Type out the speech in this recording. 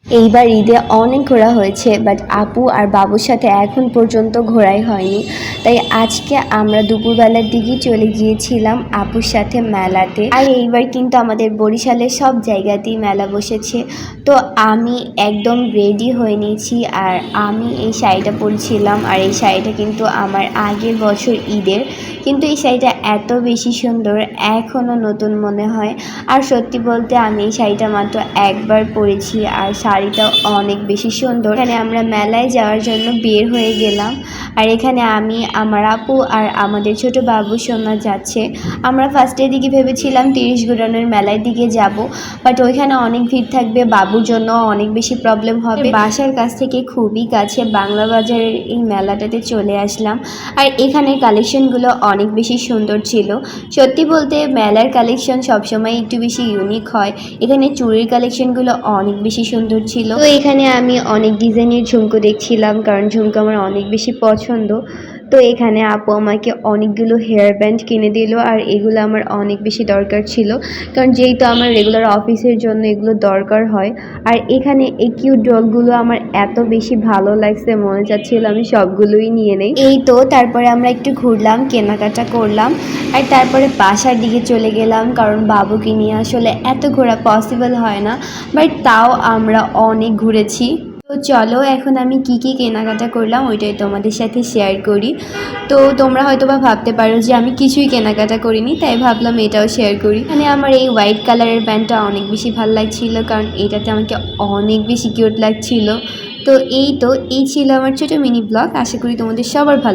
এইবার ঈদে অনেক ঘোরা হয়েছে, বাট আপু আর বাবুর সাথে এখন পর্যন্ত ঘোরাই হয়নি। তাই আজকে আমরা দুপুরবেলার দিকেই চলে গিয়েছিলাম আপুর সাথে মেলাতে। আর এইবার কিন্তু আমাদের বরিশালের সব জায়গাতেই মেলা বসেছে। তো আমি একদম রেডি হয়ে নিয়েছি, আর আমি এই শাড়িটা পরেছিলাম, আর এই শাড়িটা কিন্তু আমার আগের বছর ঈদের। কিন্তু এই শাড়িটা এত বেশি সুন্দর, এখনও নতুন মনে হয়। আর সত্যি বলতে আমি এই শাড়িটা মাত্র একবার পরেছি, আর শাড়িটা অনেক বেশি সুন্দর। এখানে আমরা মেলায় যাওয়ার জন্য বের হয়ে গেলাম, আর এখানে আমি, আমার আপু আর আমাদের ছোট বাবু সোনা যাচ্ছে। আমরা ফার্স্টের দিকে ভেবেছিলাম 30 গুরানের মেলার দিকে যাব, বাট ওইখানে অনেক ভিড় থাকবে, বাবুর জন্য অনেক বেশি প্রবলেম হবে। বাসার কাছ থেকে খুবই কাছে বাংলা বাজারের এই মেলাটাতে চলে আসলাম। আর এখানে কালেকশনগুলো অনেক বেশি সুন্দর ছিল। সত্যি বলতে মেলার কালেকশন সবসময় একটু বেশি ইউনিক হয়। এখানে চুড়ির কালেকশনগুলো অনেক বেশি সুন্দর ছিল। তো এখানে আমি অনেক ডিজাইনের ঝুমকো দেখছিলাম, কারণ ঝুমকো আমার অনেক বেশি পছন্দ। তো এখানে আপু আমাকে অনেকগুলো হেয়ার ব্যান্ড কিনে দিল, আর এগুলো আমার অনেক বেশি দরকার ছিল, কারণ যেহেতু আমার রেগুলার অফিসের জন্য এগুলো দরকার হয়। আর এখানে এই কিউট ডলগুলো আমার এত বেশি ভালো লাগছে, মনে চাচ্ছিল আমি সবগুলোই নিয়ে নেই। এই তো তারপরে আমরা একটু ঘুরলাম, কেনাকাটা করলাম, আর তারপরে বাসার দিকে চলে গেলাম, কারণ বাবুকে নিয়ে আসলে এত ঘোরা পসিবল হয় না, বাট তাও আমরা অনেক ঘুরেছি। তো চলো এখন আমি কি কি কেনাকাটা করলাম ওইটাই তোমাদের সাথে শেয়ার করি। তো তোমরা হয়তো বা ভাবতে পারো যে আমি কিছুই কেনাকাটা করিনি, তাই ভাবলাম এটাও শেয়ার করি। মানে আমার এই হোয়াইট কালারের প্যান্টটা অনেক বেশি ভালো লাগছিল, কারণ এটাতে আমাকে অনেক বেশি কিউট লাগছিল। তো এই ছিল আমার ছোটো মিনি ব্লগ। আশা করি তোমাদের সবার ভালো